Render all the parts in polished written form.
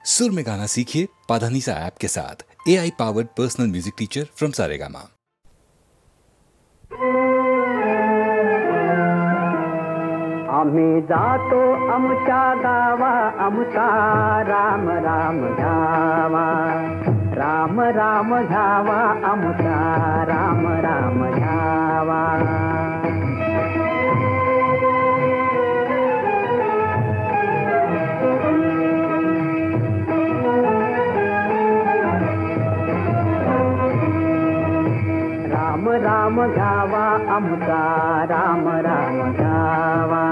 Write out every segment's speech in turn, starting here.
सुर में गाना सीखिए पाधानीसा ऐप के साथ। AI powered personal music teacher from Saregama. आम्ही जातो आमच्या गावा, आमचा राम राम घ्यावा, राम राम घ्यावा, आमचा राम राम घ्यावा। राम राम घ्यावा, आमचा राम राम घ्यावा,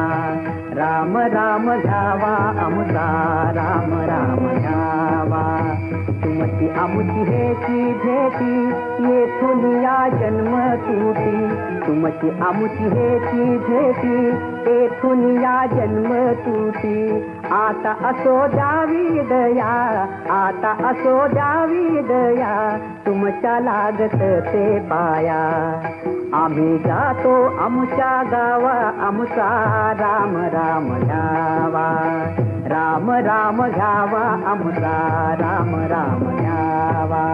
राम राम घ्यावा, आमचा राम राम घ्यावा। तुमची आमची हेची भेटी, येथून या जन्म तुटी, तुमची आमची हेची भेटी, येथून या जन्म तुटी। आता असो द्यावी दया, आता असो द्यावी दया, तुमच्या लागत ते पाया। आम्ही जातो आमच्या गावा, आमचा राम राम घ्यावा, राम राम घ्यावा, आमचा राम राम घ्यावा।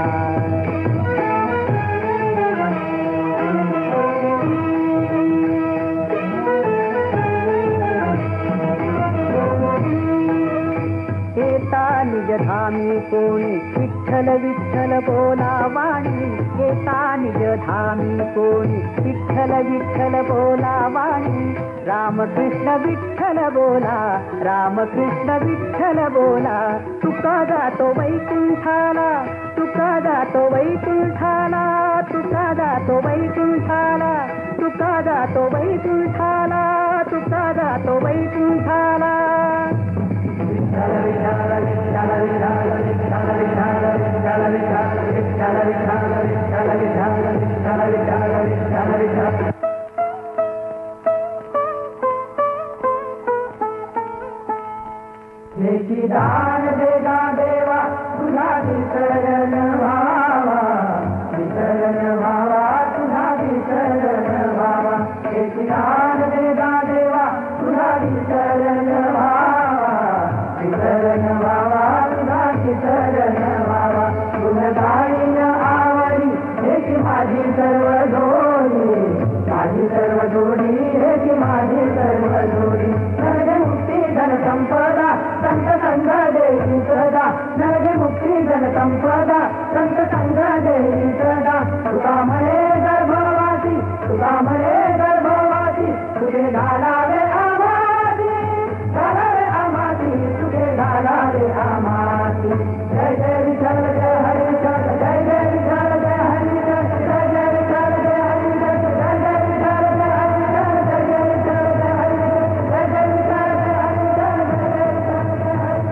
येता निज धामी कोणी, विठ्ठल विठ्ठल बोला वाणी, येता निज धामी कोणी, विठ्ठल विठ्ठल बोला वाणी। राम कृष्ण विठ्ठल बोला, राम कृष्ण विठ्ठल बोला। तुका जातो वैकुंठाला, तुका जातो वैकुंठाला, तुका जातो वैकुंठाला, तुका जातो वैकुंठाला, तुका जातो वैकुंठाला। हेची दान देगा देवा, तुझा विसर्जन व्हावा, विसर्जन व्हावा, तुझा विसर्जन व्हावा। हेची दान देगा देवा, तुझा विसर्जन व्हावा, विसर्जन व्हावा, तुझा विसर्जन व्हावा। गुणगायन आवडी, हेची माझी सर्व जोडी, माझी सर्व जोडी, हेची माझी सर्व जोडी। नरगे मुक्ती धन संपदा, संत संग देवी सदा, नरगे मुक्ती धन संपदा, संत संग देवी सदा। तुका म्हणे गर्भवासी, तुका म्हणे गर्भवासी, तुझे घालावे आमाती, घालावे आमाती, तुझे घालावे आमाती। जय जय विठ्ठल जय हरी विठ्ठल, जय जय विठ्ठल जय हरी विठ्ठल, जय जय विठ्ठल जय हरी विठ्ठल, जय जय विठ्ठल जय हरी विठ्ठल, जय जय विठ्ठल जय हरी विठ्ठल, जय जय विठ्ठल जय हरी विठ्ठल, जय जय विठ्ठल जय हरी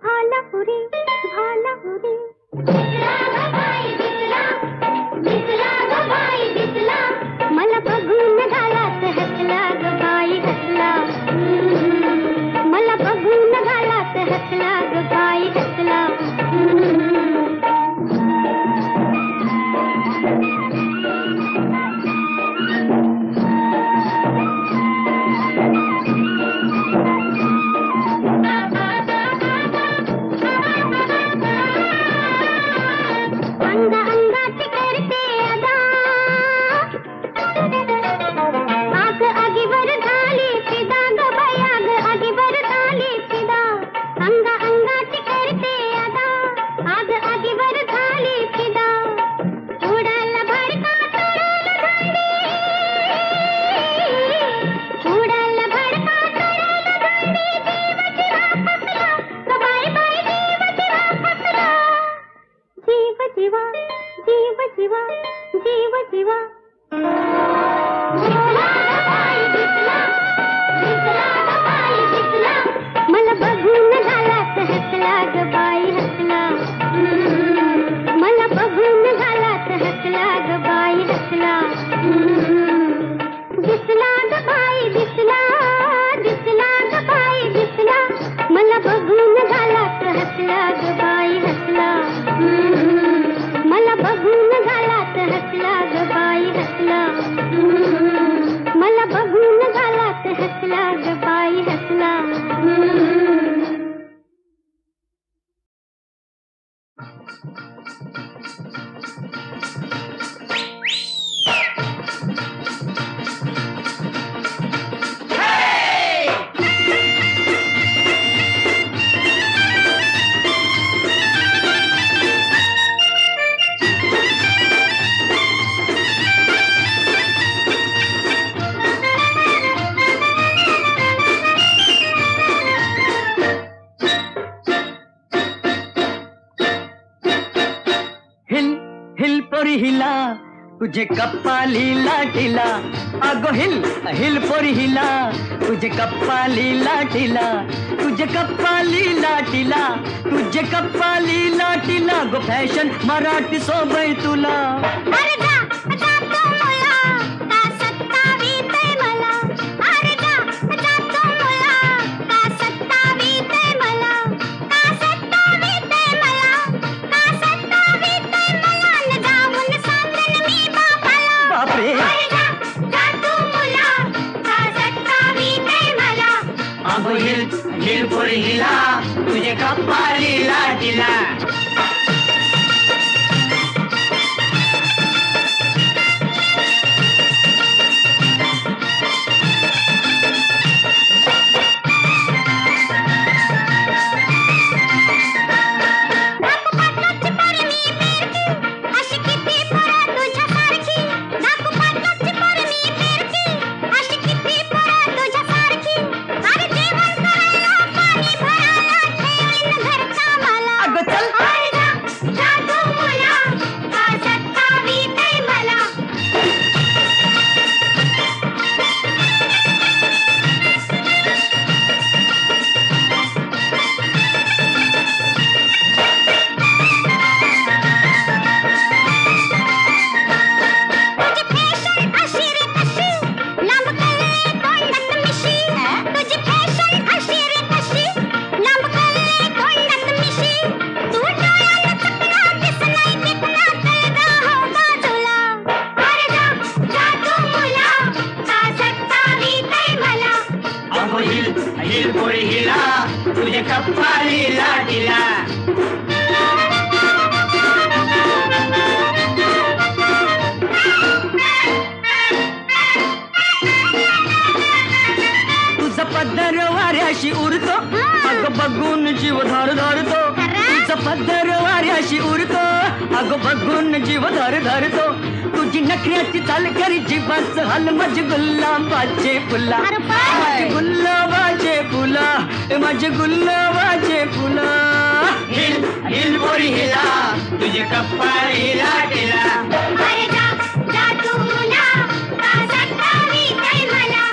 भालापुरी भालापुरी मला बघून घालात हसला ग बाई हसला मला बघून घालात हसला ग बाई हसला मला बघून घालात हसला ग बाई हसला मला बघून घालात हसला ग बाई हसला दिसला ग बाई दिसला दिसला ग बाई दिसला मला बघून घालात हसला ग बाई हसला मला बघून घालात हसला ग बाई हसला मला बघून घालात हसला ग बाई हसला हिला तुझे कप्पाली लाटीला अगो हिल हिल पोरी हिला तुझे कप्पाली लाटीला तुझे कप्पाली लाटीला तुझे कप्पाली लाटीला गो फॅशन मराठी सोबय तुला अरे जा तो मुला का सत्तावीतय मला अरे जा तो मुला का सत्तावीतय मला का सत्तावीतय मला का सत्तावीतय मला न जाऊन सांगन मी बापाला बापरे अरे जा तो मुला का सत्तावीतय मला अगो हिल हिल पोरी हिला तुझे कप्पाली लाटीला तुझे कप्पाली लाटीला तुझा पदर वाऱ्याशी उरतो अग बघून जीव धर धरतो तुझा पदर वाऱ्याशी उरतो अग बघून जीव धर धरतो तुझी नखऱ्याची चाल करी जीवाच हल माझे गुलाबाचे फुला माझे गुलाबाचे फुला माझे गुलाबाचे फुला हिल हिल बोरी हिला तुझे कप्पाली लाटीला अरे जा तू मुला का सत्तावीतय मला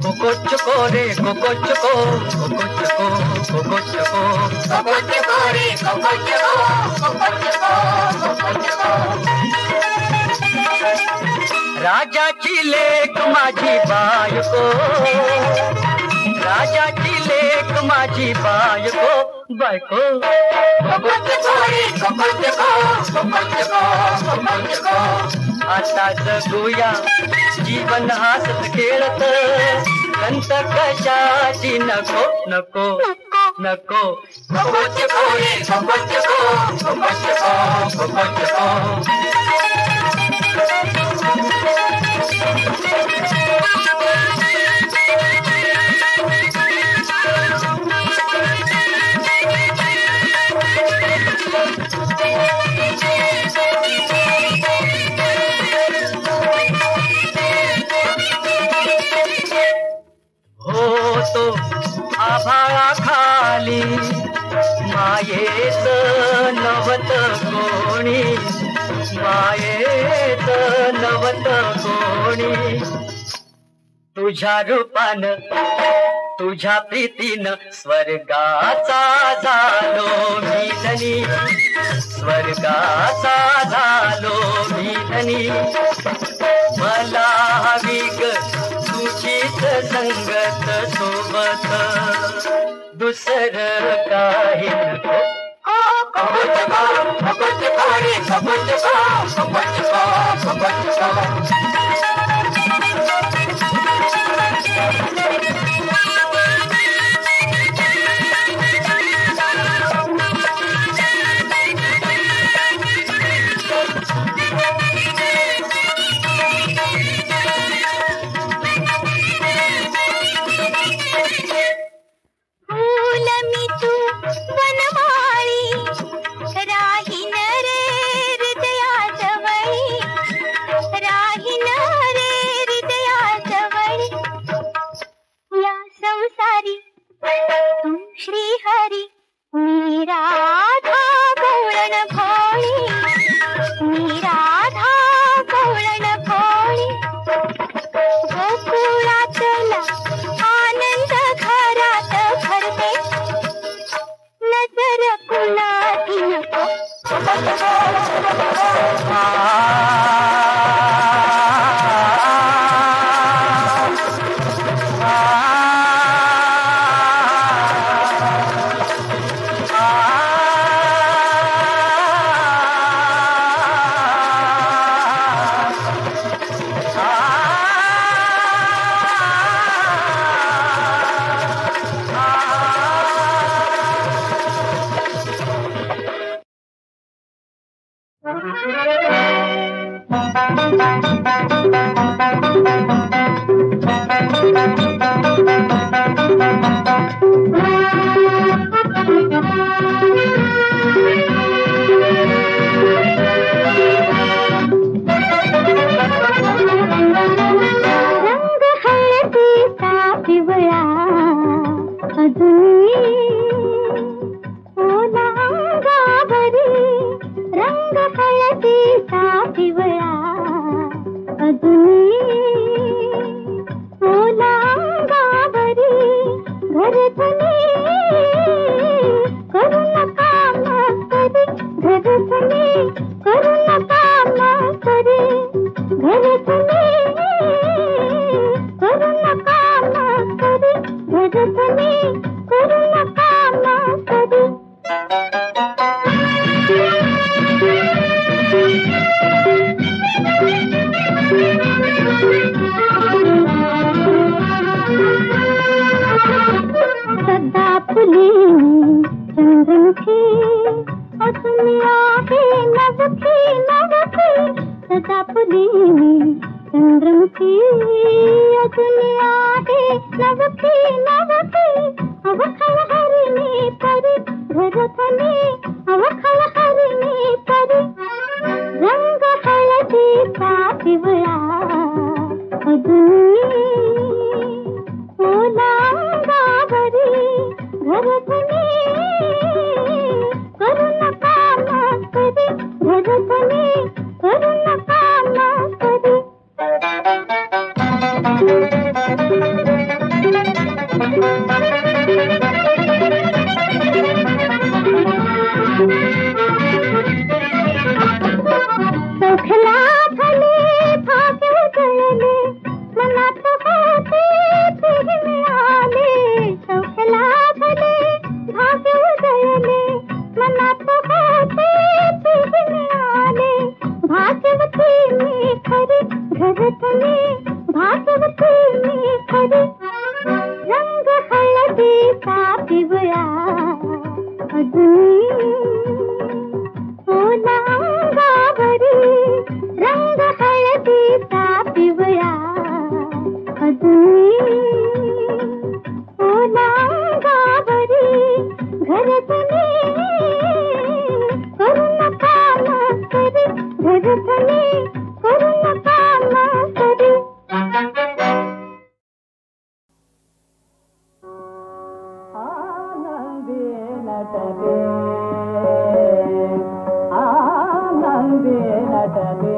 कोको चको रे कोको चको कोको चको कोको चको कोको चको रे कोको चको कोको चको कोको चको राजाची लेक माझी बायको राजाची लेक माझी बायको बायको कोको चको रे कोको चको कोको चको कोको चको आता जगूया जीवन हसत खेळत कंत कशाची नको नको नको कोको चको रे कोको चको कोको चको कोको चको होतो आभाळा खाली मायेत नवत कोणी मायेत नवत कोणी तुझ्या रूपान तुझ्या प्रीतीनं स्वर्गाचा झालो मी धनी स्वर्गाचा झालो मी धनी मला हवी ग तुझीच संगत सोबत दुसरं काही नको कोको चको कोको चको रे कोको चको कोको चको कोको चको खरी घरतले भागवती मी खरी रंग हळदीचा पिवळा अजून ओला अंगावरी रंग हळदीचा पिवळा अजून ओला अंगावरी घरतले करू नका करी घरतले करू नका करी आनंदे नटले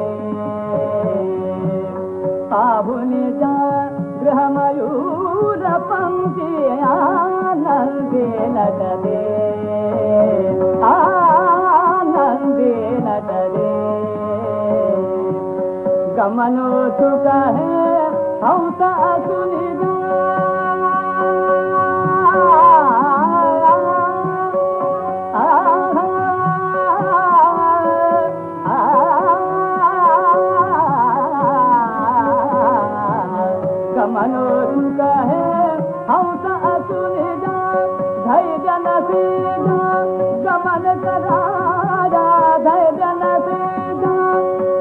पाहुनिजा गृहमयूर पंक्ति आनंदे नटले आनंदे नटले गमनो सुख है हंस सुनिजा गमनो सुख है हंस सुनिजा धैर्य नसीजा गमन कराजा धैर्य नसीजा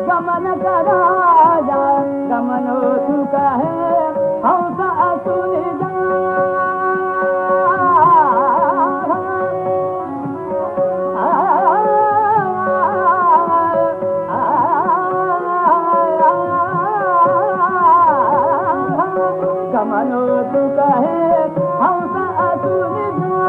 गमन कराजा गमनो सुख है हंस सुनिजा गमनो सुख है हंस सुनिजा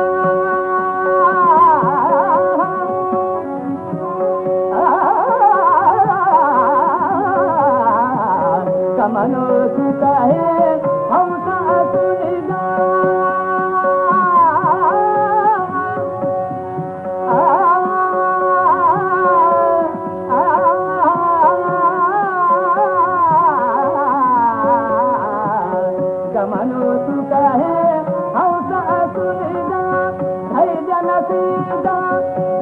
गमनो सुख है हंस सुनिजा गमनो सुख है हंस सुनिजा धैर्य नसीजा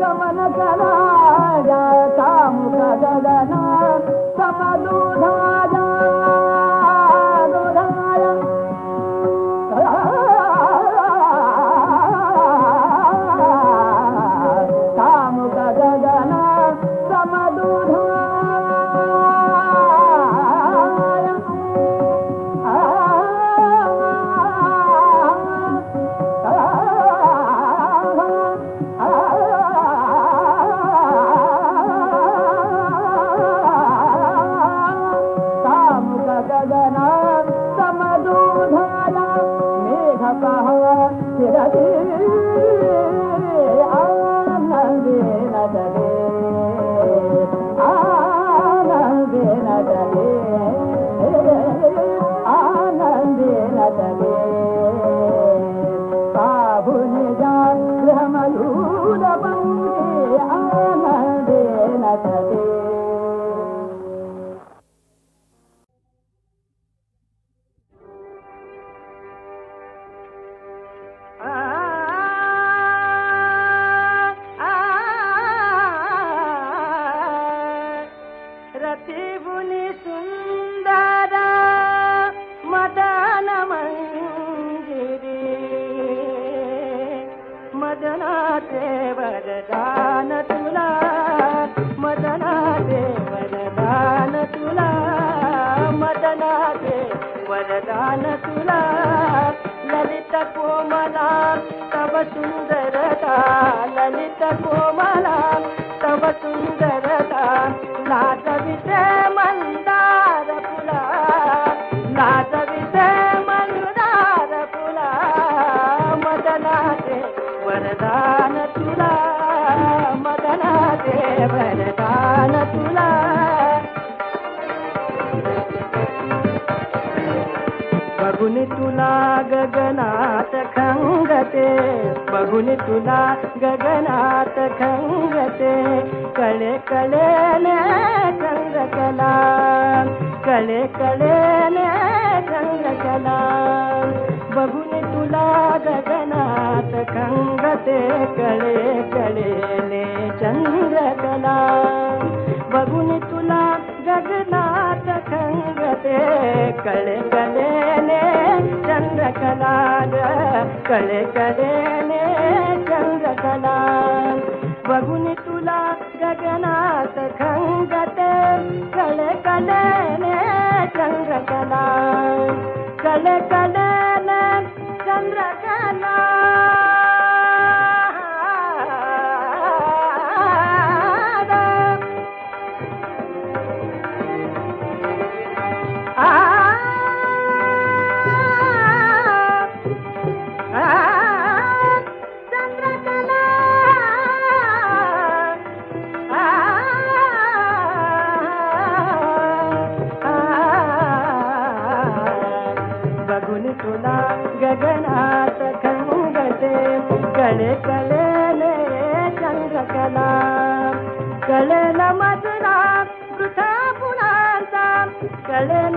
गमन कराजा कामुक गगना समदुधाजा दुधाया कामुक गगना समदुधाया गगना समदुधाया मेघ चिरदी आनंदे नटले आनंदे नटले आनंदे नटले पाहुनिजा गृहमयूर पंक्ति आनंदे नटले रतिबुनि सुंदर मदन मंजिरी मदनाते वरदान तुला मदनाते वरदान तुला मदनाते वरदान तुला ललित कोमला तव सुंदरता ललित कोमला तव सुंदरता लाजविते मंदार फुला लाजविते मंदार फुला मदनाते वरदान तुला मदनाते वरदान तुला बघुनी तुला गगनात खंगते बघुनी तुला गगनात खंगते कळे कळे ने चंद्रकला कळे कळे ने चंद्रकला बघुनी तुला गगनात खंगते कळे कळे ने चंद्रकला बघुनी तुला गगनात खंगते कळे कळेने चंद्रकला कळे कळेने चंद्रकला बघून तुला गगनात खंगते कळे कळेने चंद्रकला कळे कळेने चंद्रकला तुला गगनात खंगते कळे कळेने चंद्रकला कळेल मजला वृथा पुणाचा कळेल